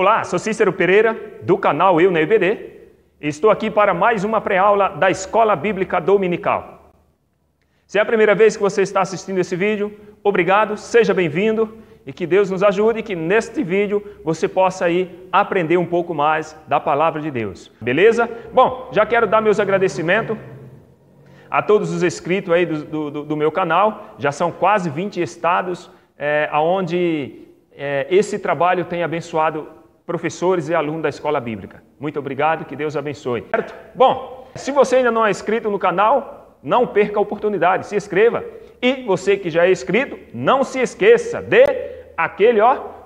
Olá, sou Cícero Pereira, do canal Eu na EBD. Estou aqui para mais uma pré-aula da Escola Bíblica Dominical. Se é a primeira vez que você está assistindo esse vídeo, obrigado, seja bem-vindo e que Deus nos ajude que neste vídeo você possa aí aprender um pouco mais da Palavra de Deus. Beleza? Bom, já quero dar meus agradecimentos a todos os inscritos aí do meu canal. Já são quase 20 estados onde esse trabalho tem abençoado professores e alunos da escola bíblica. Muito obrigado, que Deus abençoe. Certo? Bom, se você ainda não é inscrito no canal, não perca a oportunidade, se inscreva. E você que já é inscrito, não se esqueça de aquele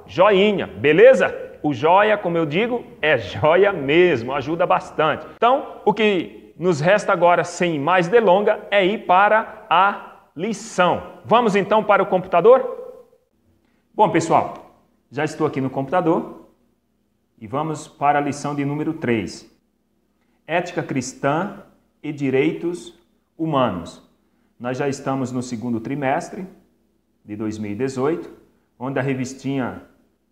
joinha, beleza? O joia, como eu digo, é joia mesmo, ajuda bastante. Então, o que nos resta agora, sem mais delonga, é ir para a lição. Vamos então para o computador? Bom, pessoal, já estou aqui no computador. E vamos para a lição de número 3. Ética cristã e direitos humanos. Nós já estamos no segundo trimestre de 2018, onde a revistinha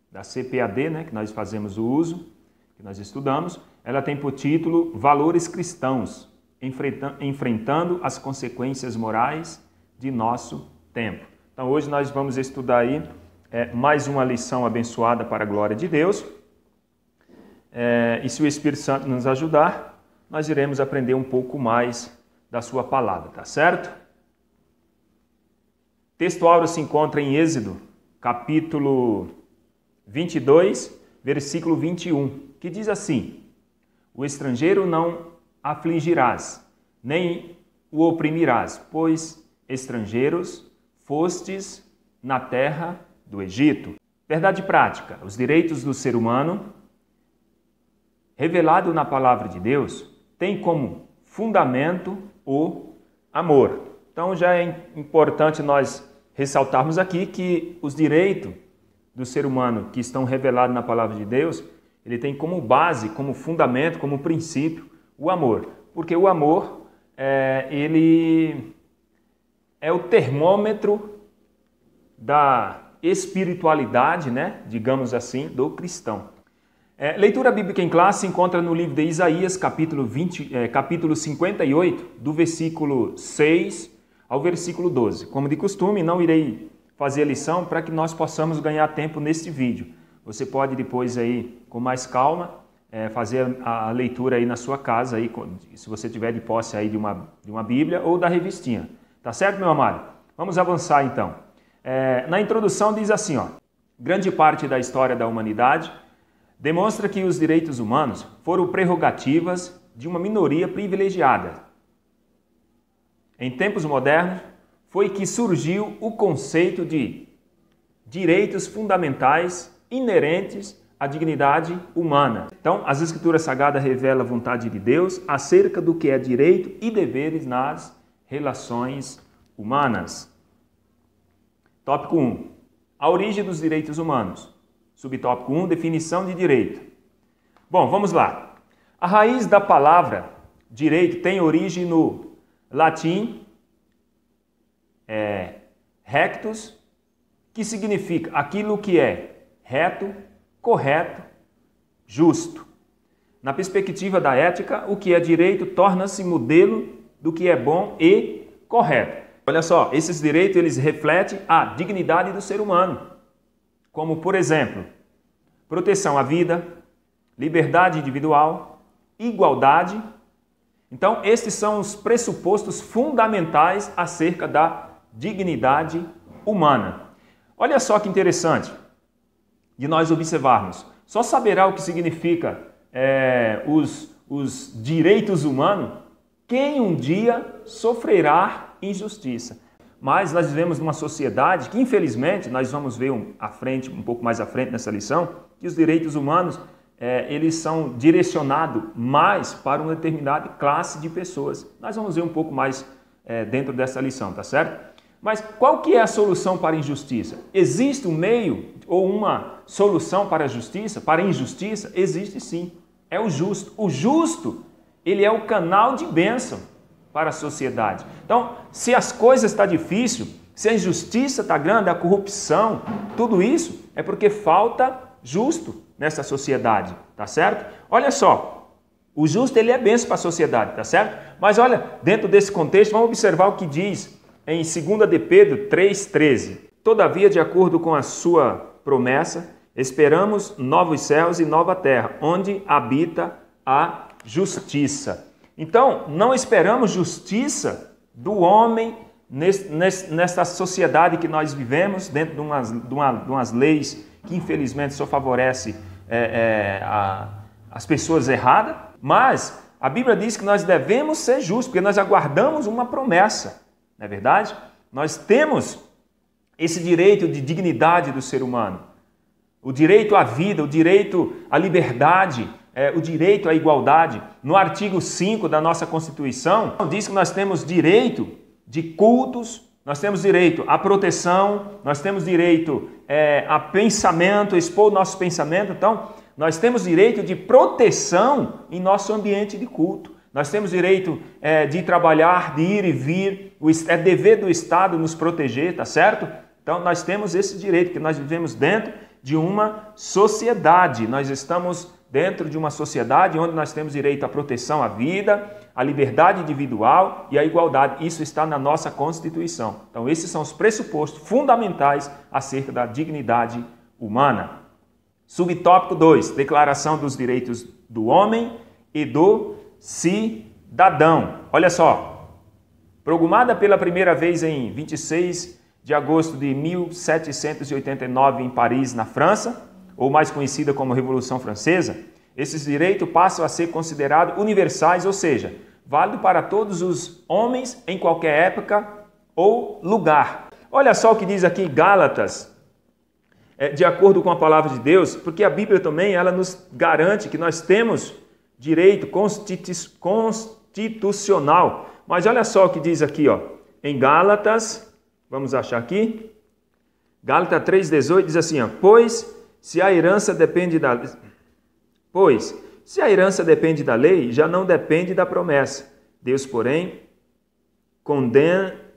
da CPAD, que nós fazemos o uso, que nós estudamos, ela tem por título Valores Cristãos, enfrentando as consequências morais de nosso tempo. Então hoje nós vamos estudar aí mais uma lição abençoada para a glória de Deus. E se o Espírito Santo nos ajudar, nós iremos aprender um pouco mais da sua palavra, tá certo? O texto áureo se encontra em Êxodo, capítulo 22, versículo 21, que diz assim: O estrangeiro não afligirás, nem o oprimirás, pois estrangeiros fostes na terra do Egito. Verdade prática, os direitos do ser humano revelado na palavra de Deus, tem como fundamento o amor. Então já é importante nós ressaltarmos aqui que os direitos do ser humano que estão revelados na palavra de Deus, ele tem como base, como fundamento, como princípio, o amor. Porque o amor, ele é o termômetro da espiritualidade, digamos assim, do cristão. Leitura bíblica em classe se encontra no livro de Isaías, capítulo 58, do versículo 6 ao versículo 12. Como de costume, não irei fazer a lição para que nós possamos ganhar tempo neste vídeo. Você pode depois aí, com mais calma, fazer a leitura aí na sua casa, aí, se você tiver de posse aí de uma Bíblia ou da revistinha. Tá certo, meu amado? Vamos avançar então. Na introdução diz assim, grande parte da história da humanidade demonstra que os direitos humanos foram prerrogativas de uma minoria privilegiada. Em tempos modernos, foi que surgiu o conceito de direitos fundamentais inerentes à dignidade humana. Então, as Escrituras Sagradas revelam a vontade de Deus acerca do que é direito e deveres nas relações humanas. Tópico 1. A origem dos direitos humanos. Subtópico 1, definição de direito. Bom, vamos lá. A raiz da palavra direito tem origem no latim rectus, que significa aquilo que é reto, correto, justo. Na perspectiva da ética, o que é direito torna-se modelo do que é bom e correto. Olha só, esses direitos eles refletem a dignidade do ser humano. Como, por exemplo, proteção à vida, liberdade individual, igualdade. Então, estes são os pressupostos fundamentais acerca da dignidade humana. Olha só que interessante de nós observarmos. Só saberá o que significa os direitos humanos quem um dia sofrerá injustiça. Mas nós vivemos numa sociedade que, infelizmente, nós vamos ver um pouco mais à frente nessa lição, que os direitos humanos eles são direcionados mais para uma determinada classe de pessoas. Nós vamos ver um pouco mais dentro dessa lição, tá certo? Mas qual que é a solução para a injustiça? Existe um meio ou uma solução para a justiça? Para a injustiça? Existe sim. É o justo. O justo, ele é o canal de bênção para a sociedade. Então, se as coisas estão difíceis, se a injustiça está grande, a corrupção, tudo isso é porque falta justo, nessa sociedade, tá certo? Olha só, o justo ele é bênção para a sociedade, tá certo? Mas olha, dentro desse contexto, vamos observar o que diz em 2 de Pedro 3,13. Todavia, de acordo com a sua promessa, esperamos novos céus e nova terra, onde habita a justiça. Então, não esperamos justiça do homem nesta sociedade que nós vivemos, dentro de umas leis que infelizmente só favorece as pessoas erradas, mas a Bíblia diz que nós devemos ser justos, porque nós aguardamos uma promessa, não é verdade? Nós temos esse direito de dignidade do ser humano, o direito à vida, o direito à liberdade, o direito à igualdade. No artigo 5 da nossa Constituição, diz que nós temos direito de cultos, nós temos direito à proteção, nós temos direito a pensamento, expor o nosso pensamento. Então, nós temos direito de proteção em nosso ambiente de culto. Nós temos direito de trabalhar, de ir e vir. É dever do Estado nos proteger, tá certo? Então, nós temos esse direito, que nós vivemos dentro de uma sociedade. Nós estamos dentro de uma sociedade onde nós temos direito à proteção à vida, à liberdade individual e à igualdade. Isso está na nossa Constituição. Então, esses são os pressupostos fundamentais acerca da dignidade humana. Subtópico 2, Declaração dos Direitos do Homem e do Cidadão. Olha só, promulgada pela primeira vez em 26 de agosto de 1789 em Paris, na França, ou mais conhecida como Revolução Francesa, esses direitos passam a ser considerados universais, ou seja, válido para todos os homens em qualquer época ou lugar. Olha só o que diz aqui Gálatas, de acordo com a palavra de Deus, porque a Bíblia também ela nos garante que nós temos direito constitucional. Mas olha só o que diz aqui, ó, em Gálatas, vamos achar aqui, Gálatas 3,18 diz assim, ó, Pois se a herança depende da lei, já não depende da promessa. Deus, porém,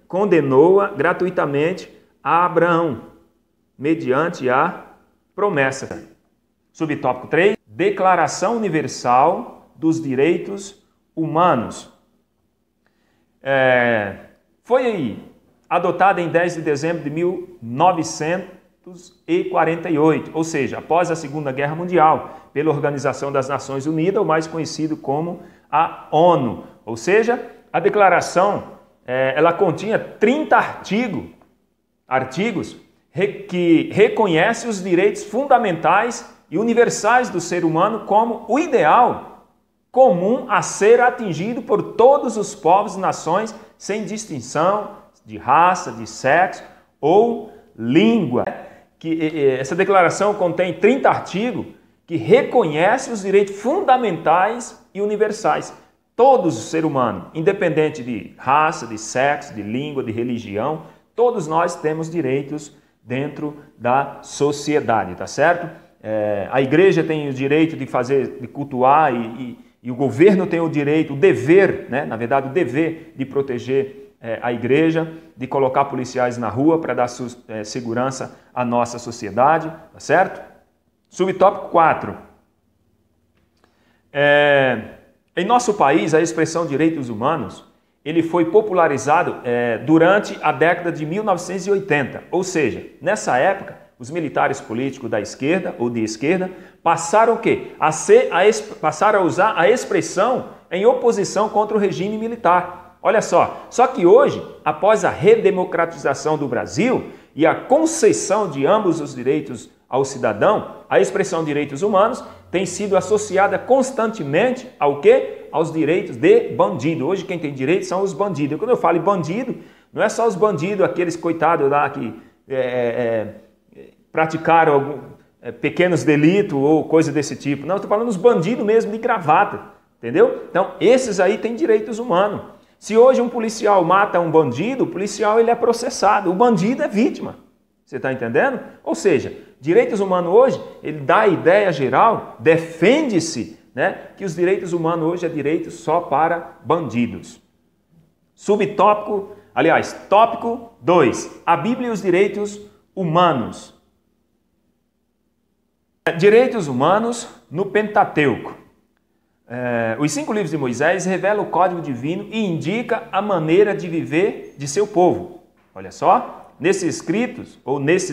condenou-a gratuitamente a Abraão, mediante a promessa. Subtópico 3, Declaração Universal dos Direitos Humanos. Foi adotada em 10 de dezembro de 1948, ou seja, após a Segunda Guerra Mundial, pela Organização das Nações Unidas, o mais conhecido como a ONU. Ou seja, a declaração ela continha 30 artigos que reconhece os direitos fundamentais e universais do ser humano como o ideal comum a ser atingido por todos os povos e nações, sem distinção de raça, de sexo ou língua. Essa declaração contém 30 artigos que reconhecem os direitos fundamentais e universais. Todos os seres humanos, independente de raça, de sexo, de língua, de religião, todos nós temos direitos dentro da sociedade, tá certo? A igreja tem o direito de cultuar e o governo tem o direito, o dever, né? Na verdade, o dever de proteger a igreja, de colocar policiais na rua para dar segurança à nossa sociedade, tá certo? Subtópico 4. Em nosso país, a expressão direitos humanos, ele foi popularizado durante a década de 1980, ou seja, nessa época, os militares políticos da esquerda ou de esquerda passaram o quê? Passaram a usar a expressão em oposição contra o regime militar. Olha só que hoje, após a redemocratização do Brasil e a concessão de ambos os direitos ao cidadão, a expressão direitos humanos tem sido associada constantemente ao quê? Aos direitos de bandido. Hoje quem tem direito são os bandidos. Quando eu falo bandido, não é só os bandidos, aqueles coitados lá que praticaram pequenos delitos ou coisa desse tipo. Não, estou falando dos bandidos mesmo de gravata, entendeu? Então, esses aí têm direitos humanos. Se hoje um policial mata um bandido, o policial ele é processado, o bandido é vítima. Você está entendendo? Ou seja, direitos humanos hoje, ele dá a ideia geral, defende-se, né, que os direitos humanos hoje é direito só para bandidos. Tópico 2, a Bíblia e os direitos humanos. Direitos humanos no Pentateuco. Os 5 livros de Moisés revelam o código divino e indica a maneira de viver de seu povo. Olha só, nesses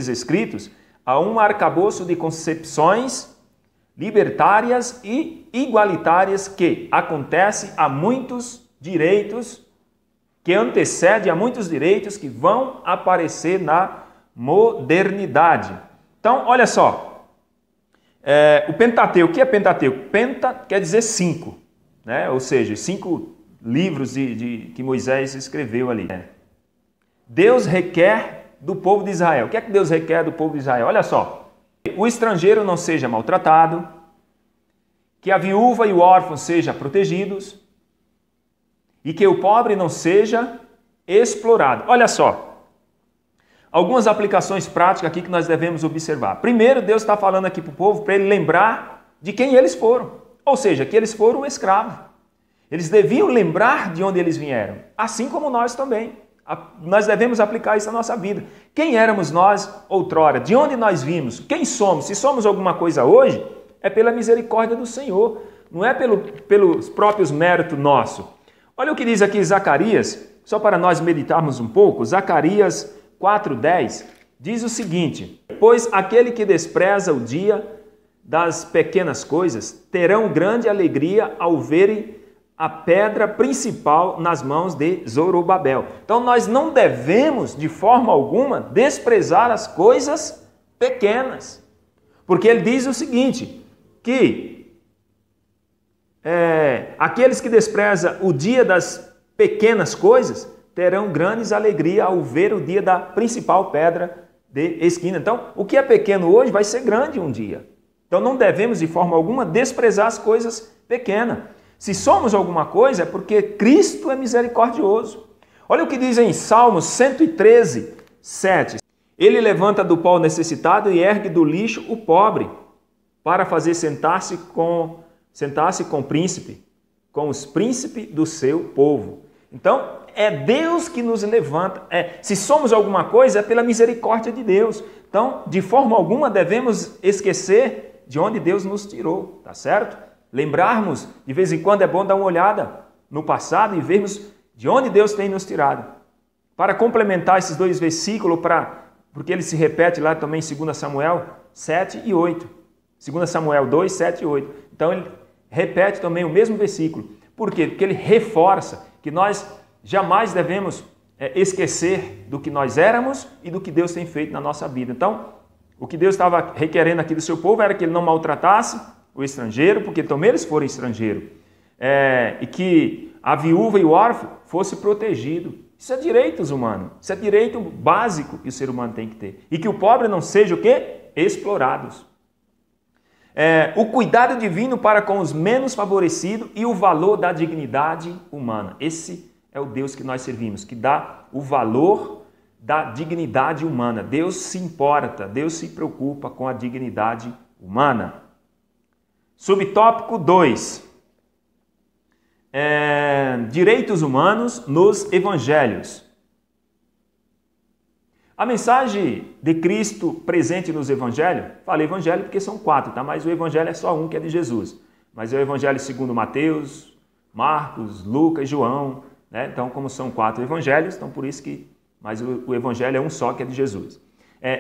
escritos, há um arcabouço de concepções libertárias e igualitárias que acontece a muitos direitos, que antecede a muitos direitos que vão aparecer na modernidade. Então, olha só, o Pentateuco, o que é Pentateuco? Penta quer dizer 5, né? Ou seja, 5 livros que Moisés escreveu ali. Deus requer do povo de Israel. O que é que Deus requer do povo de Israel? Olha só, o estrangeiro não seja maltratado, que a viúva e o órfão sejam protegidos e que o pobre não seja explorado. Olha só, algumas aplicações práticas aqui que nós devemos observar. Primeiro, Deus está falando aqui para o povo para ele lembrar de quem eles foram. Ou seja, que eles foram escravos. Eles deviam lembrar de onde eles vieram, assim como nós também. Nós devemos aplicar isso na nossa vida. Quem éramos nós outrora? De onde nós vimos? Quem somos? Se somos alguma coisa hoje, é pela misericórdia do Senhor. Não é pelos próprios méritos nossos. Olha o que diz aqui Zacarias, só para nós meditarmos um pouco. Zacarias 4:10 diz o seguinte: pois aquele que despreza o dia das pequenas coisas terão grande alegria ao verem a pedra principal nas mãos de Zorobabel. Então nós não devemos de forma alguma desprezar as coisas pequenas, porque ele diz o seguinte, que aqueles que desprezam o dia das pequenas coisas terão grandes alegria ao ver o dia da principal pedra de esquina. Então, o que é pequeno hoje vai ser grande um dia. Então, não devemos de forma alguma desprezar as coisas pequenas. Se somos alguma coisa, é porque Cristo é misericordioso. Olha o que diz em Salmos 113, 7. Ele levanta do pó o necessitado e ergue do lixo o pobre, para fazer sentar-se com príncipe, com os príncipes do seu povo. Então, é Deus que nos levanta. Se somos alguma coisa, é pela misericórdia de Deus. Então, de forma alguma, devemos esquecer de onde Deus nos tirou, tá certo? Lembrarmos, de vez em quando é bom dar uma olhada no passado e vermos de onde Deus tem nos tirado. Para complementar esses 2 versículos, porque ele se repete lá também em 2 Samuel 7 e 8. 2 Samuel 2, 7 e 8. Então ele repete também o mesmo versículo. Por quê? Porque ele reforça que nós jamais devemos esquecer do que nós éramos e do que Deus tem feito na nossa vida. Então, o que Deus estava requerendo aqui do seu povo era que ele não maltratasse o estrangeiro, porque também eles foram estrangeiros, e que a viúva e o órfão fossem protegidos. Isso é direitos humanos, isso é direito básico que o ser humano tem que ter. E que o pobre não seja o quê? Explorados. O cuidado divino para com os menos favorecidos e o valor da dignidade humana. Esse é o Deus que nós servimos, que dá o valor da dignidade humana. Deus se importa, Deus se preocupa com a dignidade humana. Subtópico 2. Direitos humanos nos evangelhos. A mensagem de Cristo presente nos evangelhos, falei evangelho porque são 4, tá? Mas o evangelho é só um, que é de Jesus. Mas é o evangelho segundo Mateus, Marcos, Lucas, João, né? Então, como são 4 evangelhos, então por isso que... Mas o evangelho é um só, que é de Jesus.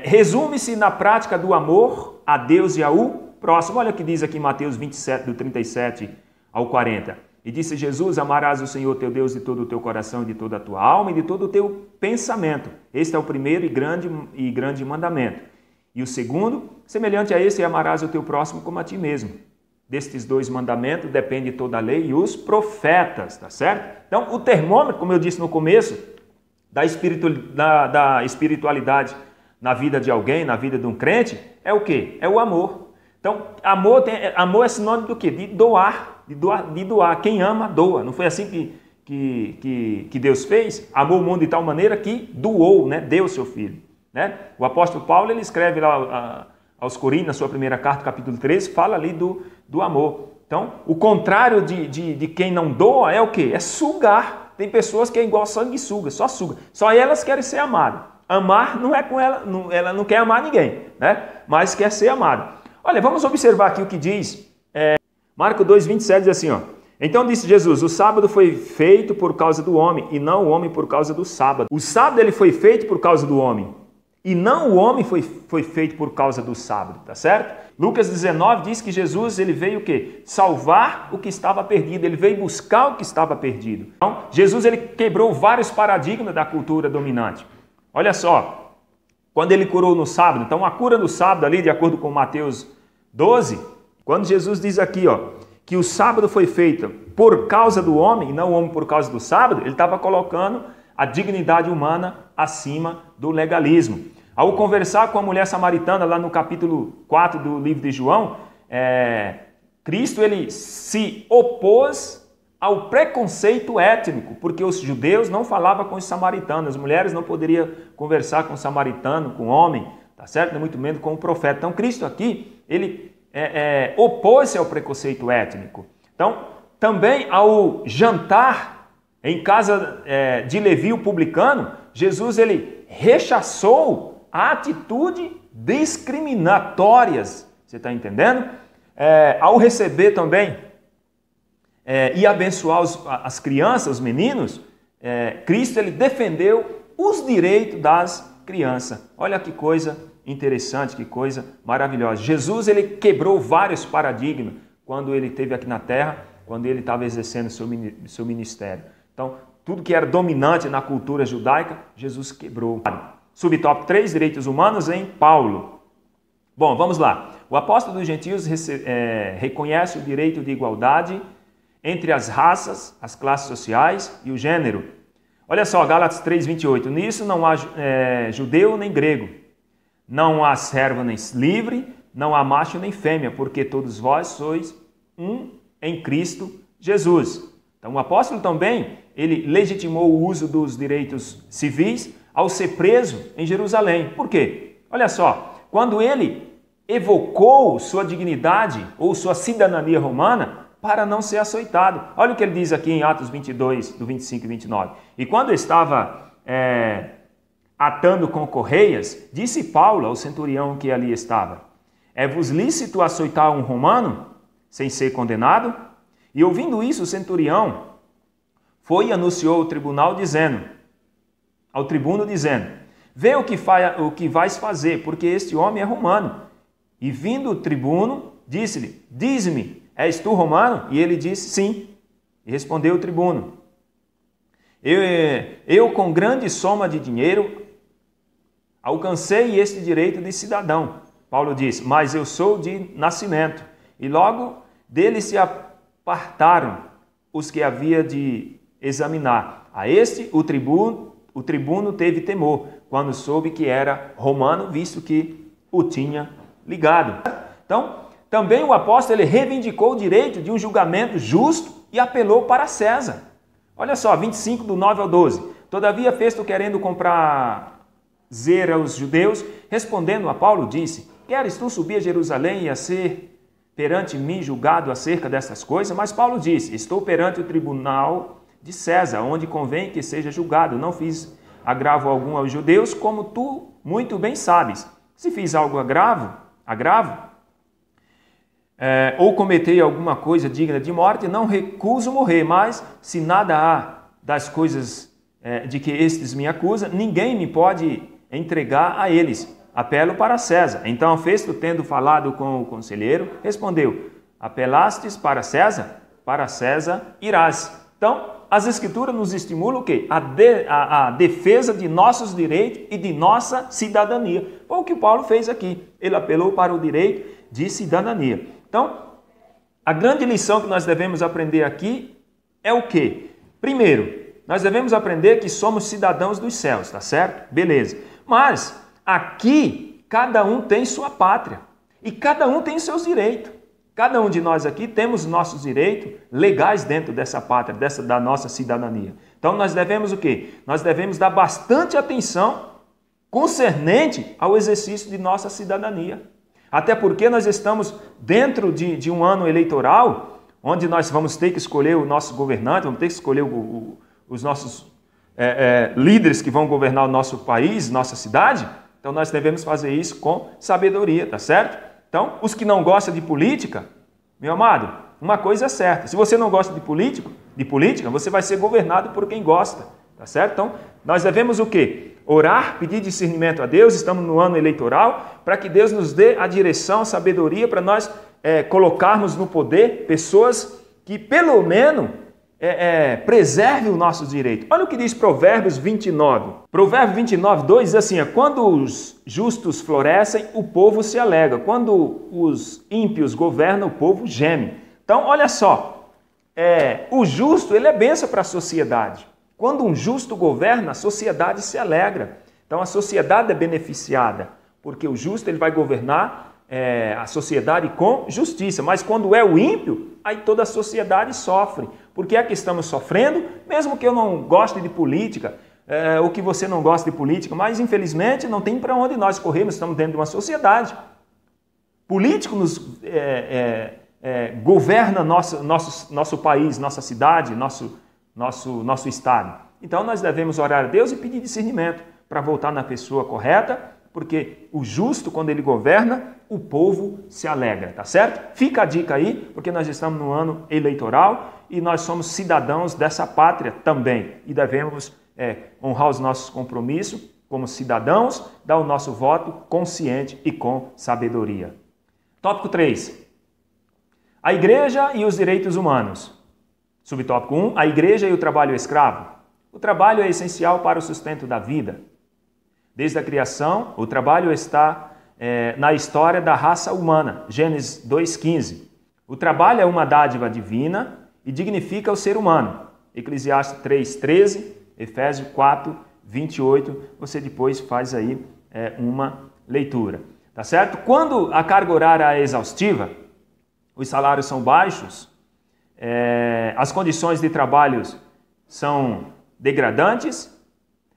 Resume-se na prática do amor a Deus e ao próximo. Olha o que diz aqui em Mateus 27, do 37 ao 40. E disse Jesus: amarás o Senhor teu Deus de todo o teu coração, de toda a tua alma e de todo o teu pensamento. Este é o primeiro e grande mandamento. E o segundo, semelhante a esse, é amarás o teu próximo como a ti mesmo. Destes 2 mandamentos depende toda a lei e os profetas, tá certo? Então, o termômetro, como eu disse no começo, da espiritualidade na vida de alguém, na vida de um crente, é o quê? É o amor. Então, amor é sinônimo do quê? De doar, de doar. Quem ama, doa. Não foi assim que Deus fez? Amou o mundo de tal maneira que doou, né? Deu o seu filho. Né? O apóstolo Paulo, ele escreve lá aos Coríntios, na sua primeira carta, capítulo 13, fala ali do amor. Então, o contrário de quem não doa é o quê? É sugar. Tem pessoas que é igual sanguessuga, só suga. Só elas querem ser amadas. Amar não é com ela não quer amar ninguém, né? Mas quer ser amada. Olha, vamos observar aqui o que diz. Marcos 2:27 diz assim, ó. Então disse Jesus, o sábado foi feito por causa do homem, e não o homem por causa do sábado. O sábado ele foi feito por causa do homem, e não o homem foi feito por causa do sábado, tá certo? Lucas 19 diz que Jesus ele veio o quê? Salvar o que estava perdido, ele veio buscar o que estava perdido. Então, Jesus ele quebrou vários paradigmas da cultura dominante. Olha só, quando ele curou no sábado, então a cura no sábado ali, de acordo com Mateus 12, quando Jesus diz aqui, ó, que o sábado foi feito por causa do homem, e não o homem por causa do sábado, ele estava colocando a dignidade humana acima do legalismo. Ao conversar com a mulher samaritana, lá no capítulo 4 do livro de João, Cristo ele se opôs ao preconceito étnico, porque os judeus não falavam com os samaritanos, as mulheres não poderiam conversar com o samaritano, com o homem, tá certo? Muito menos com o profeta. Então Cristo aqui, ele opôs-se ao preconceito étnico. Então, também ao jantar em casa de Levi, o publicano, Jesus ele rechaçou a atitude discriminatórias, você está entendendo? Ao receber também e abençoar as crianças, os meninos, Cristo ele defendeu os direitos das crianças. Olha que coisa interessante, que coisa maravilhosa. Jesus ele quebrou vários paradigmas quando ele esteve aqui na terra, quando ele estava exercendo seu ministério. Então, tudo que era dominante na cultura judaica, Jesus quebrou. Subtópico 3, direitos humanos em Paulo. Bom, vamos lá. O apóstolo dos gentios reconhece o direito de igualdade entre as raças, as classes sociais e o gênero. Olha só, Gálatas 3:28. Nisso não há judeu nem grego, não há servo nem livre, não há macho nem fêmea, porque todos vós sois um em Cristo Jesus. Então o apóstolo também, ele legitimou o uso dos direitos civis ao ser preso em Jerusalém. Por quê? Olha só, quando ele evocou sua dignidade ou sua cidadania romana para não ser açoitado. Olha o que ele diz aqui em Atos 22, do 25 e 29. E quando estava atando com correias, disse Paulo ao centurião que ali estava, é-vos lícito açoitar um romano sem ser condenado? E ouvindo isso, o centurião foi e anunciou ao tribunal ao tribuno dizendo, vê o que vais fazer, porque este homem é romano. E vindo o tribuno, disse-lhe, dize-me, és tu romano? E ele disse, sim. E respondeu o tribuno, eu com grande soma de dinheiro alcancei este direito de cidadão. Paulo disse, mas eu sou de nascimento. E logo dele se apartaram os que havia de examinar. A este o tribuno teve temor, quando soube que era romano, visto que o tinha ligado. Então, também o apóstolo ele reivindicou o direito de um julgamento justo e apelou para César. Olha só, 25 do 9 ao 12. Todavia, Festo, querendo comprazer aos judeus, respondendo a Paulo, disse, queres tu subir a Jerusalém e a ser perante mim julgado acerca dessas coisas? Mas Paulo disse, estou perante o tribunal de César, onde convém que seja julgado. Não fiz agravo algum aos judeus, como tu muito bem sabes. Se fiz algo agravo, ou cometei alguma coisa digna de morte, não recuso morrer, mas se nada há das coisas de que estes me acusam, ninguém me pode entregar a eles. Apelo para César. Então Festo, tendo falado com o conselheiro, respondeu, apelastes para César? Para César irás. Então, as Escrituras nos estimulam o quê? A defesa de nossos direitos e de nossa cidadania. Foi o que Paulo fez aqui. Ele apelou para o direito de cidadania. Então, a grande lição que nós devemos aprender aqui é o quê? Primeiro, nós devemos aprender que somos cidadãos dos céus, tá certo? Beleza. Mas, aqui, cada um tem sua pátria. E cada um tem seus direitos. Cada um de nós aqui temos nossos direitos legais dentro dessa pátria, da nossa cidadania. Então nós devemos o quê? Nós devemos dar bastante atenção concernente ao exercício de nossa cidadania. Até porque nós estamos dentro de um ano eleitoral, onde nós vamos ter que escolher o nosso governante, vamos ter que escolher os nossos líderes que vão governar o nosso país, nossa cidade. Então nós devemos fazer isso com sabedoria, tá certo? Então, os que não gostam de política, meu amado, uma coisa é certa. Se você não gosta de política, você vai ser governado por quem gosta. Tá certo? Então, nós devemos o quê? Orar, pedir discernimento a Deus, estamos no ano eleitoral, para que Deus nos dê a direção, a sabedoria, para nós colocarmos no poder pessoas que, pelo menos, preservem o nosso direito. Olha o que diz Provérbios 29. Provérbios 29, 2 diz assim, quando os justos florescem, o povo se alegra. Quando os ímpios governam, o povo geme. Então, olha só, o justo, ele é bênção para a sociedade. Quando um justo governa, a sociedade se alegra. Então, a sociedade é beneficiada, porque o justo ele vai governar a sociedade com justiça. Mas quando é o ímpio, aí toda a sociedade sofre. Por que é que estamos sofrendo? Mesmo que eu não goste de política, ou que você não goste de política, mas infelizmente não tem para onde nós corrermos, estamos dentro de uma sociedade. Político nos governa nosso país, nossa cidade, nosso estado. Então nós devemos orar a Deus e pedir discernimento para voltar na pessoa correta, porque o justo, quando ele governa, o povo se alegra, tá certo? Fica a dica aí, porque nós estamos no ano eleitoral e nós somos cidadãos dessa pátria também e devemos honrar os nossos compromissos como cidadãos, dar o nosso voto consciente e com sabedoria. Tópico 3. A igreja e os direitos humanos. Subtópico 1, a igreja e o trabalho escravo. O trabalho é essencial para o sustento da vida. Desde a criação, o trabalho está na história da raça humana. Gênesis 2,15. O trabalho é uma dádiva divina e dignifica o ser humano. Eclesiastes 3,13, Efésios 4,28. Você depois faz aí uma leitura. Tá certo? Quando a carga horária é exaustiva, os salários são baixos, as condições de trabalho são degradantes,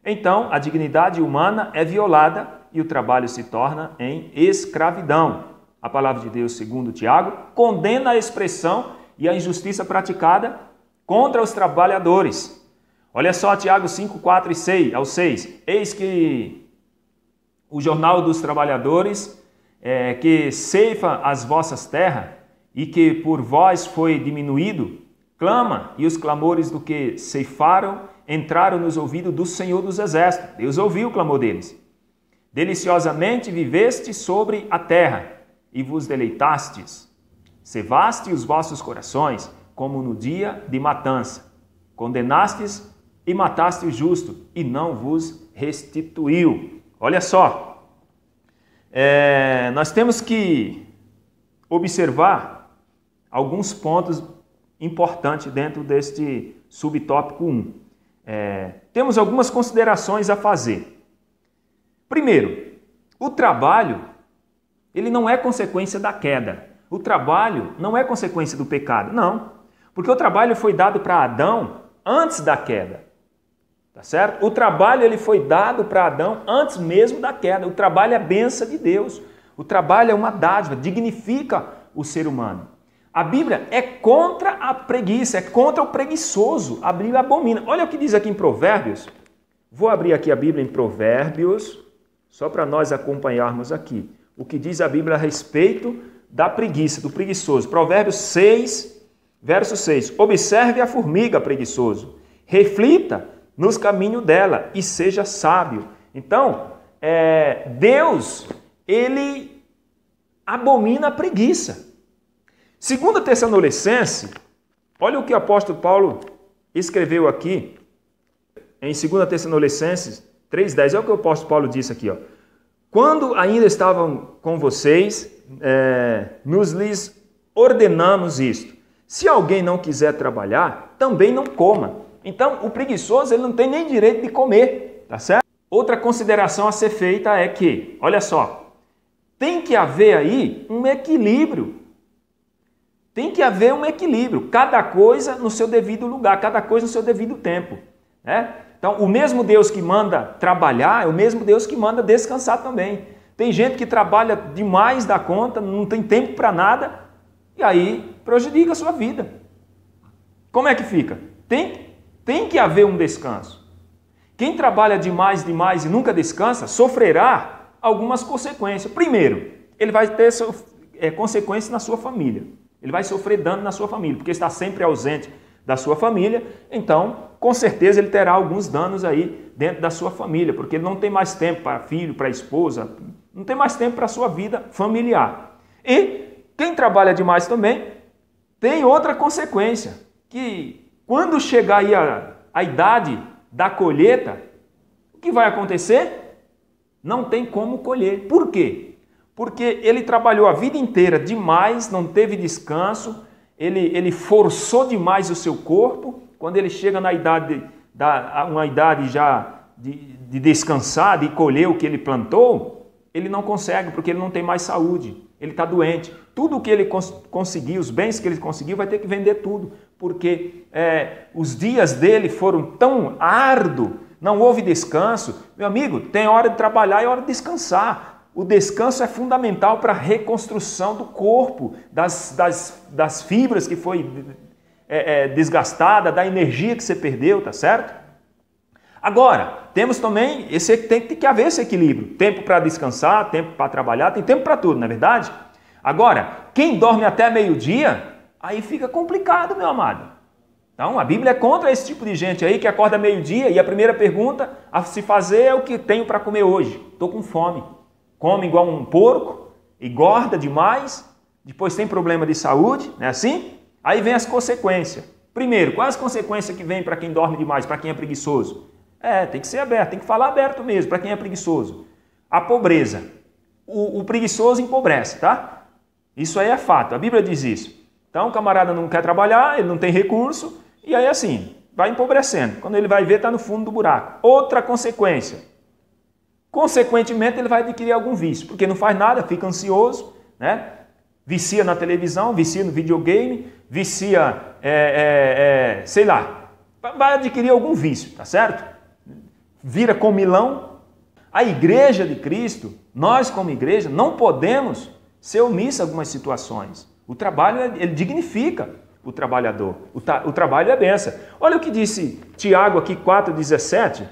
então a dignidade humana é violada e o trabalho se torna em escravidão. A palavra de Deus, segundo Tiago, condena a expressão e a injustiça praticada contra os trabalhadores. Olha só Tiago 5, 4 e 6. Eis que o jornal dos trabalhadores que ceifa as vossas terras e que por vós foi diminuído, clama, e os clamores do que ceifaram entraram nos ouvidos do Senhor dos Exércitos. Deus ouviu o clamor deles. Deliciosamente viveste sobre a terra e vos deleitastes. Cevaste os vossos corações, como no dia de matança. Condenastes e mataste o justo, e não vos restituiu. Olha só, nós temos que observar alguns pontos importantes dentro deste subtópico 1. Temos algumas considerações a fazer. Primeiro, o trabalho, ele não é consequência da queda. O trabalho não é consequência do pecado, não. Porque o trabalho foi dado para Adão antes da queda. Tá certo? O trabalho ele foi dado para Adão antes mesmo da queda. O trabalho é a bênção de Deus. O trabalho é uma dádiva, dignifica o ser humano. A Bíblia é contra a preguiça, é contra o preguiçoso. A Bíblia abomina. Olha o que diz aqui em Provérbios. Vou abrir aqui a Bíblia em Provérbios, só para nós acompanharmos aqui. O que diz a Bíblia a respeito da preguiça, do preguiçoso. Provérbios 6, verso 6. Observe a formiga, preguiçoso. Reflita nos caminhos dela e seja sábio. Então, Deus, ele abomina a preguiça. 2 Tessalonicenses, olha o que o apóstolo Paulo escreveu aqui em 2 Tessalonicenses 3,10. Olha o que o apóstolo Paulo disse aqui. Quando ainda estavam com vocês, nos lhes ordenamos isto. Se alguém não quiser trabalhar, também não coma. Então, o preguiçoso ele não tem nem direito de comer, tá certo? Outra consideração a ser feita é que, olha só, tem que haver aí um equilíbrio. Tem que haver um equilíbrio, cada coisa no seu devido lugar, cada coisa no seu devido tempo. Né? Então, o mesmo Deus que manda trabalhar é o mesmo Deus que manda descansar também. Tem gente que trabalha demais da conta, não tem tempo para nada, e aí prejudica a sua vida. Como é que fica? Tem que haver um descanso. Quem trabalha demais e nunca descansa, sofrerá algumas consequências. Primeiro, ele vai ter ter consequências na sua família. Ele vai sofrer dano na sua família, porque está sempre ausente da sua família, então, com certeza, ele terá alguns danos aí dentro da sua família, porque ele não tem mais tempo para filho, para esposa, não tem mais tempo para a sua vida familiar. E quem trabalha demais também tem outra consequência, que quando chegar aí a idade da colheita, o que vai acontecer? Não tem como colher. Por quê? Porque ele trabalhou a vida inteira demais, não teve descanso, ele forçou demais o seu corpo. Quando ele chega na idade, uma idade já de descansar, de colher o que ele plantou, ele não consegue, porque ele não tem mais saúde, ele está doente. Tudo o que ele conseguiu, os bens que ele conseguiu, vai ter que vender tudo, porque os dias dele foram tão árduos, não houve descanso. Meu amigo, tem hora de trabalhar e hora de descansar. O descanso é fundamental para a reconstrução do corpo, das fibras que foi desgastada, da energia que você perdeu, tá certo? Agora, temos também, tem que haver esse equilíbrio. Tempo para descansar, tempo para trabalhar, tem tempo para tudo, não é verdade? Agora, quem dorme até meio-dia, aí fica complicado, meu amado. Então, a Bíblia é contra esse tipo de gente aí que acorda meio-dia e a primeira pergunta a se fazer é o que tenho para comer hoje. Estou com fome. Come igual um porco, engorda demais, depois tem problema de saúde, não é assim? Aí vem as consequências. Primeiro, quais as consequências que vem para quem dorme demais, para quem é preguiçoso? Tem que ser aberto, tem que falar aberto mesmo para quem é preguiçoso. A pobreza. O preguiçoso empobrece, tá? Isso aí é fato, a Bíblia diz isso. Então o camarada não quer trabalhar, ele não tem recurso, e aí assim, vai empobrecendo. Quando ele vai ver, está no fundo do buraco. Outra consequência. Consequentemente, ele vai adquirir algum vício, porque não faz nada, fica ansioso, né? Vicia na televisão, vicia no videogame, vicia, sei lá, vai adquirir algum vício, tá certo? Vira comilão. A igreja de Cristo, nós como igreja, não podemos ser omissos a algumas situações. O trabalho, ele dignifica o trabalhador, o trabalho é benção. Olha o que disse Tiago aqui 4,17,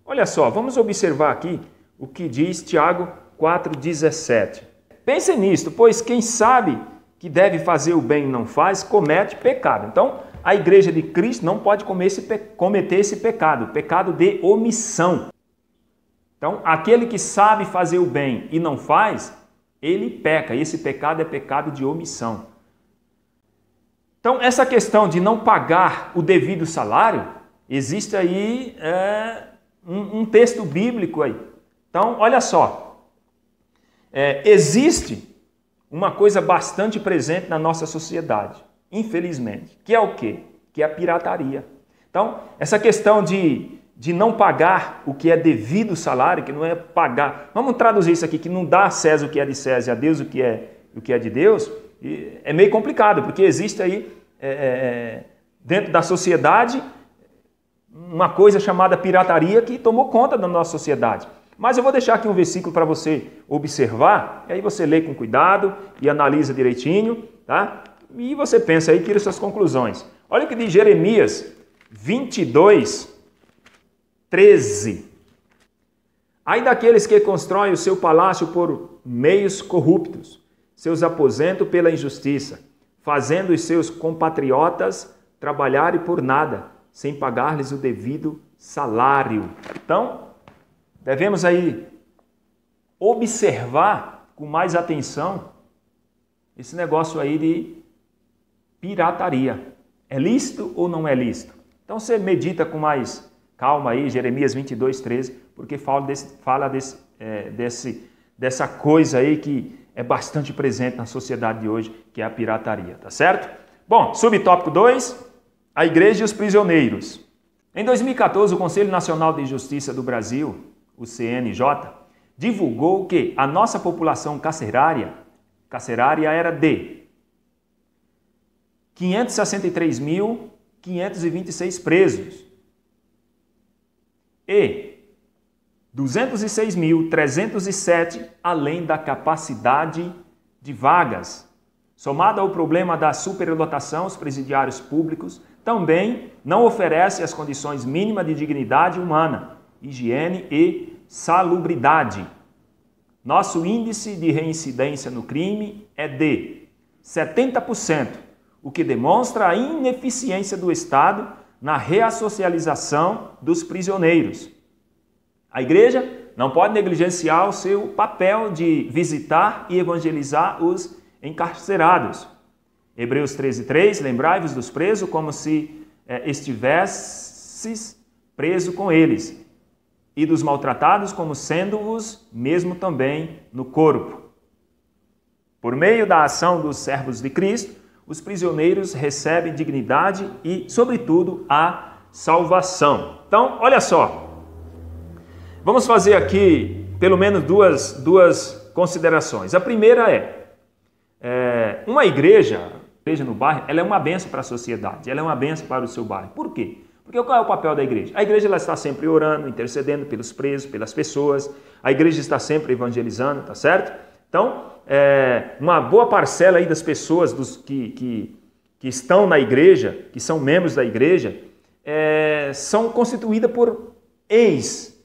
olha só, vamos observar aqui o que diz Tiago 4,17. Pense nisto, pois quem sabe que deve fazer o bem e não faz, comete pecado. Então, a igreja de Cristo não pode cometer esse pecado, pecado de omissão. Então, aquele que sabe fazer o bem e não faz, ele peca. Esse pecado é pecado de omissão. Então, essa questão de não pagar o devido salário, existe aí um texto bíblico aí. Então, olha só, existe uma coisa bastante presente na nossa sociedade, infelizmente, que é o quê? Que é a pirataria. Então, essa questão de não pagar o que é devido salário, que não é pagar, vamos traduzir isso aqui, que não dá a César o que é de César e a Deus o que é de Deus, é meio complicado, porque existe aí, dentro da sociedade, uma coisa chamada pirataria que tomou conta da nossa sociedade. Mas eu vou deixar aqui um versículo para você observar, e aí você lê com cuidado e analisa direitinho, tá? E você pensa aí, tira suas conclusões. Olha o que diz Jeremias 22, 13. Ai daqueles que constroem o seu palácio por meios corruptos, seus aposentos pela injustiça, fazendo os seus compatriotas trabalharem por nada, sem pagar-lhes o devido salário. Então, devemos aí observar com mais atenção esse negócio aí de pirataria. É lícito ou não é lícito? Então você medita com mais calma aí, Jeremias 22, 13, porque fala dessa coisa aí que é bastante presente na sociedade de hoje, que é a pirataria, tá certo? Bom, subtópico 2, a igreja e os prisioneiros. Em 2014, o Conselho Nacional de Justiça do Brasil, o CNJ, divulgou que a nossa população carcerária era de 563.526 presos e 206.307 além da capacidade de vagas. Somado ao problema da superlotação, os presidiários públicos também não oferecem as condições mínimas de dignidade humana, higiene e salubridade. nosso índice de reincidência no crime é de 70%, o que demonstra a ineficiência do Estado na reassocialização dos prisioneiros. A igreja não pode negligenciar o seu papel de visitar e evangelizar os encarcerados. Hebreus 13:3, lembrai-vos dos presos como se estivesses preso com eles, e dos maltratados como sendo-vos mesmo também no corpo. Por meio da ação dos servos de Cristo, os prisioneiros recebem dignidade e, sobretudo, a salvação. Então, olha só, vamos fazer aqui pelo menos duas considerações. A primeira uma igreja no bairro, ela é uma bênção para a sociedade, ela é uma bênção para o seu bairro. Por quê? Porque qual é o papel da igreja? A igreja ela está sempre orando, intercedendo pelos presos, pelas pessoas, a igreja está sempre evangelizando, tá certo? Então, uma boa parcela aí das pessoas que estão na igreja, que são membros da igreja, são constituídas por ex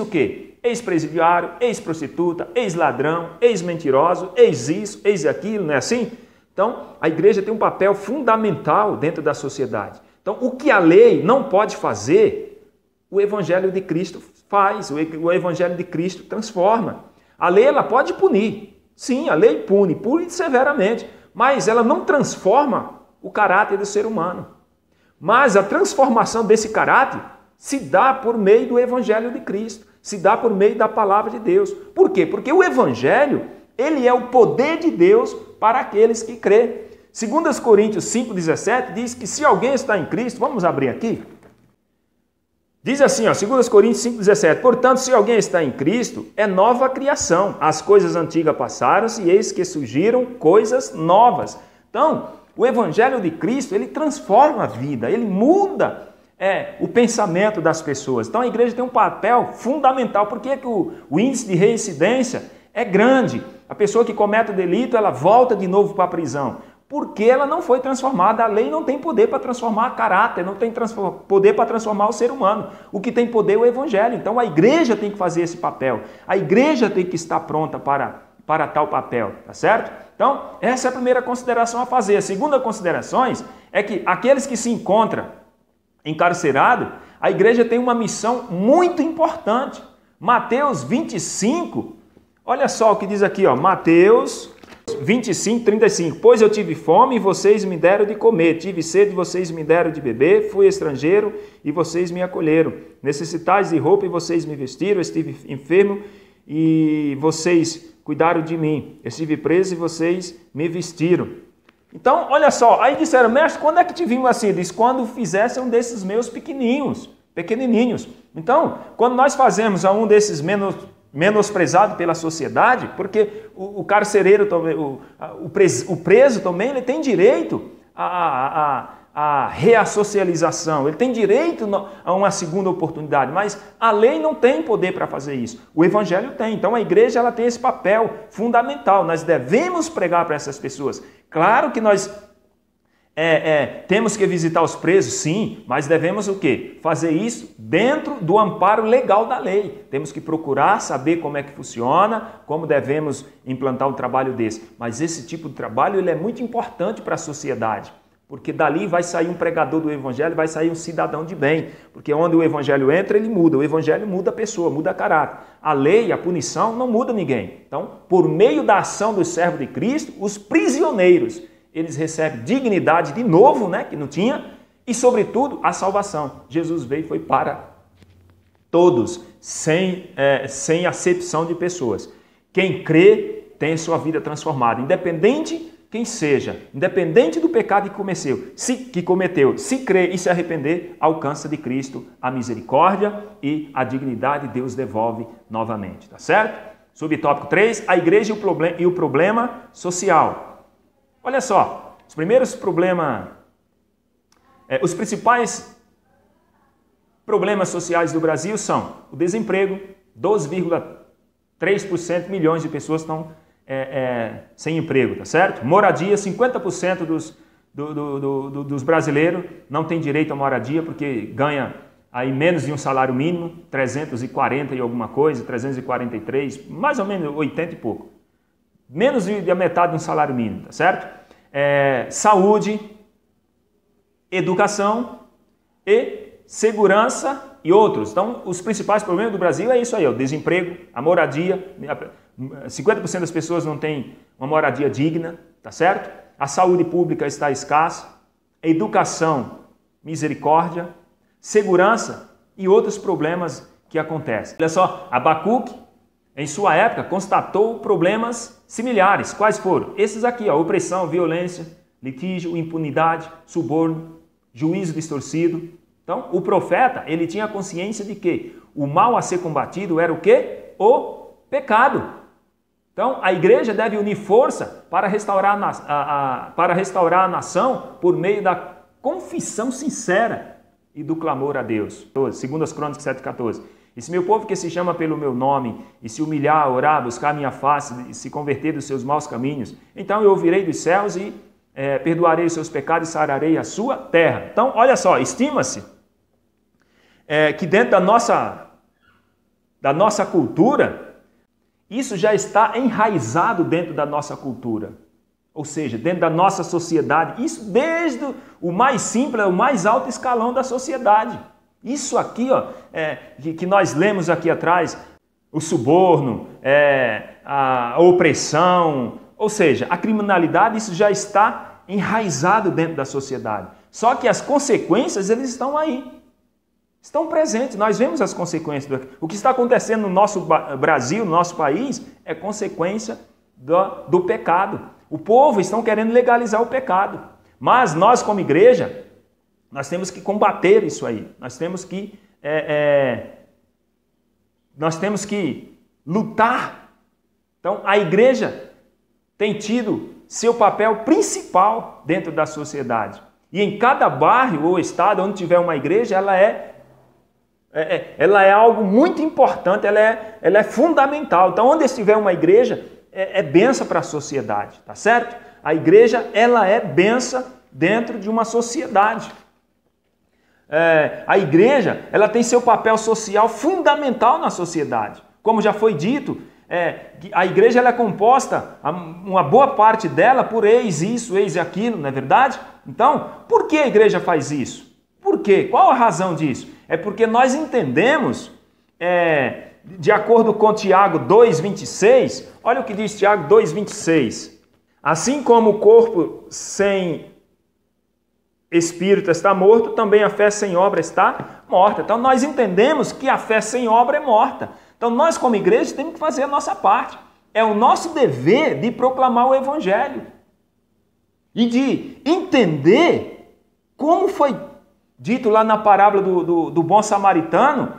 o quê? Ex-presidiário, ex-prostituta, ex-ladrão, ex-mentiroso, ex-isso, ex-aquilo, não é assim? Então, a igreja tem um papel fundamental dentro da sociedade. Então, o que a lei não pode fazer, o Evangelho de Cristo faz, o Evangelho de Cristo transforma. A lei ela pode punir, sim, a lei pune severamente, mas ela não transforma o caráter do ser humano. Mas a transformação desse caráter se dá por meio do Evangelho de Cristo, se dá por meio da palavra de Deus. Por quê? Porque o Evangelho, ele é o poder de Deus para aqueles que crêem. 2 Coríntios 5,17 diz que se alguém está em Cristo, vamos abrir aqui. Diz assim, 2 Coríntios 5,17, portanto, se alguém está em Cristo, é nova criação. As coisas antigas passaram-se e eis que surgiram coisas novas. Então, o Evangelho de Cristo, ele transforma a vida, ele muda o pensamento das pessoas. Então, a igreja tem um papel fundamental. Por que o índice de reincidência é grande? A pessoa que comete o delito, ela volta de novo para a prisão. Porque ela não foi transformada. A lei não tem poder para transformar caráter, não tem poder para transformar o ser humano. O que tem poder é o Evangelho. Então a igreja tem que fazer esse papel. A igreja tem que estar pronta para tal papel, tá certo? Então, essa é a primeira consideração a fazer. A segunda consideração é que aqueles que se encontram encarcerados, a igreja tem uma missão muito importante. Mateus 25, olha só o que diz aqui, Mateus 25, 35. Pois eu tive fome e vocês me deram de comer, tive sede e vocês me deram de beber, fui estrangeiro e vocês me acolheram, necessitais de roupa e vocês me vestiram, estive enfermo e vocês cuidaram de mim, estive preso e vocês me vestiram. Então, olha só, aí disseram, mestre, quando é que te vimos assim? Diz, quando fizesse um desses meus pequenininhos. Então, quando nós fazemos a um desses menosprezado pela sociedade, porque o carcereiro também, o preso também, ele tem direito à reassocialização, ele tem direito a uma segunda oportunidade, mas a lei não tem poder para fazer isso. O Evangelho tem. Então a igreja ela tem esse papel fundamental. Nós devemos pregar para essas pessoas. Claro que nós temos que visitar os presos, sim, mas devemos o quê? Fazer isso dentro do amparo legal da lei. Temos que procurar saber como é que funciona, como devemos implantar um trabalho desse. Mas esse tipo de trabalho ele é muito importante para a sociedade, porque dali vai sair um pregador do Evangelho, vai sair um cidadão de bem, porque onde o Evangelho entra, ele muda. O Evangelho muda a pessoa, muda a caráter. A lei, a punição não muda ninguém. Então, por meio da ação dos servos de Cristo, os prisioneiros, eles recebem dignidade de novo, que não tinha, e sobretudo a salvação. Jesus veio e foi para todos, sem acepção de pessoas. Quem crê tem sua vida transformada, independente quem seja, independente do pecado que cometeu, se crer e se arrepender, alcança de Cristo a misericórdia e a dignidade Deus devolve novamente, tá certo? Subtópico 3, a igreja e o problema social. Olha só, os principais problemas sociais do Brasil são o desemprego, 12,3% milhões de pessoas estão sem emprego, tá certo? Moradia, 50% dos brasileiros não têm direito à moradia porque ganha aí menos de um salário mínimo, 340 e alguma coisa, 343, mais ou menos 80 e pouco. Menos de metade de um salário mínimo, tá certo? Saúde, educação e segurança e outros. Então, os principais problemas do Brasil é isso aí, o desemprego, a moradia. 50% das pessoas não têm uma moradia digna, tá certo? A saúde pública está escassa, a educação, misericórdia, segurança e outros problemas que acontecem. Olha só, Abacuque, em sua época, constatou problemas similares. Quais foram? Esses aqui, ó, opressão, violência, litígio, impunidade, suborno, juízo distorcido. Então, o profeta, ele tinha consciência de que o mal a ser combatido era o quê? O pecado. Então, a igreja deve unir força para restaurar a nação por meio da confissão sincera e do clamor a Deus. Segundo as Crônicas 7,14. E se meu povo que se chama pelo meu nome, e se humilhar, orar, buscar a minha face, e se converter dos seus maus caminhos, então eu ouvirei dos céus e perdoarei os seus pecados e sararei a sua terra. Então, olha só, estima-se que dentro da nossa cultura, isso já está enraizado dentro da nossa cultura. Ou seja, dentro da nossa sociedade. Isso desde o mais simples, o mais alto escalão da sociedade. Isso aqui, ó, que nós lemos aqui atrás, o suborno, a opressão, ou seja, a criminalidade, isso já está enraizado dentro da sociedade. Só que as consequências, eles estão aí. Estão presentes, nós vemos as consequências. O que está acontecendo no nosso Brasil, no nosso país, é consequência do pecado. O povo estão querendo legalizar o pecado. Mas nós, como igreja, nós temos que combater isso aí. Nós temos que lutar. Então, a igreja tem tido seu papel principal dentro da sociedade. E em cada bairro ou estado onde tiver uma igreja, ela é algo muito importante, ela é fundamental. Então, onde estiver uma igreja, é bênção para a sociedade, tá certo? A igreja, ela é bênção dentro de uma sociedade. A igreja, ela tem seu papel social fundamental na sociedade. Como já foi dito, a igreja ela é composta, uma boa parte dela, por eis isso, eis aquilo, não é verdade? Então, por que a igreja faz isso? Por quê? Qual a razão disso? É porque nós entendemos, de acordo com Tiago 2,26, olha o que diz Tiago 2,26. Assim como o corpo sem espírito está morto, também a fé sem obra está morta. Então nós entendemos que a fé sem obra é morta. Então nós como igreja temos que fazer a nossa parte. É o nosso dever de proclamar o evangelho. E de entender como foi dito lá na parábola do bom samaritano,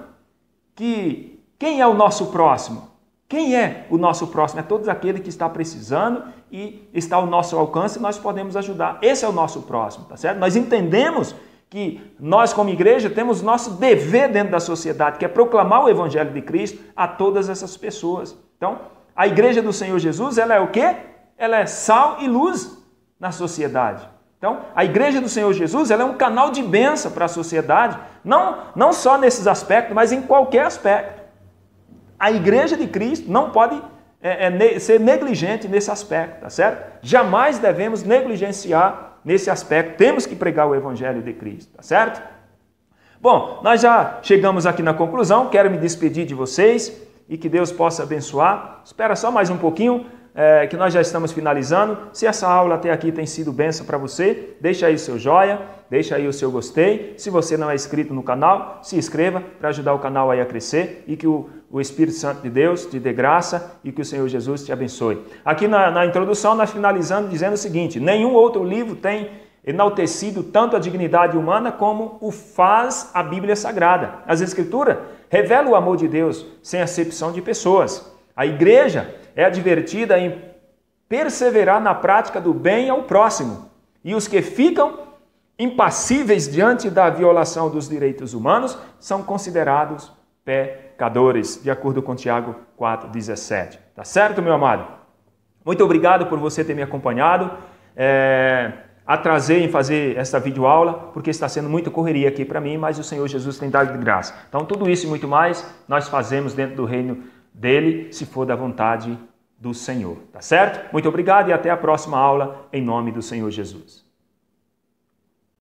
que quem é o nosso próximo? Quem é o nosso próximo? É todo aquele que está precisando e está ao nosso alcance e nós podemos ajudar. Esse é o nosso próximo, tá certo? Nós entendemos que nós como igreja temos nosso dever dentro da sociedade, que é proclamar o evangelho de Cristo a todas essas pessoas. Então, a igreja do Senhor Jesus, ela é o quê? Ela é sal e luz na sociedade. Então, a igreja do Senhor Jesus, ela é um canal de bênção para a sociedade, não só nesses aspectos, mas em qualquer aspecto. A igreja de Cristo não pode ser negligente nesse aspecto, tá certo? Jamais devemos negligenciar nesse aspecto. Temos que pregar o evangelho de Cristo, tá certo? Bom, nós já chegamos aqui na conclusão. Quero me despedir de vocês e que Deus possa abençoar. Espera só mais um pouquinho, que nós já estamos finalizando. Se essa aula até aqui tem sido bênção para você, deixa aí o seu joia, deixa aí o seu gostei. Se você não é inscrito no canal, se inscreva para ajudar o canal aí a crescer e que o Espírito Santo de Deus te dê graça e que o Senhor Jesus te abençoe. Aqui na introdução nós finalizamos dizendo o seguinte: nenhum outro livro tem enaltecido tanto a dignidade humana como o faz a Bíblia Sagrada. As Escrituras revelam o amor de Deus sem acepção de pessoas. A igreja é advertida em perseverar na prática do bem ao próximo. E os que ficam impassíveis diante da violação dos direitos humanos são considerados pecadores, de acordo com Tiago 4,17. Tá certo, meu amado? Muito obrigado por você ter me acompanhado. atrasei em fazer esta videoaula, porque está sendo muita correria aqui para mim, mas o Senhor Jesus tem dado de graça. Então, tudo isso e muito mais, nós fazemos dentro do reino dele, se for da vontade do Senhor. Tá certo? Muito obrigado e até a próxima aula, em nome do Senhor Jesus.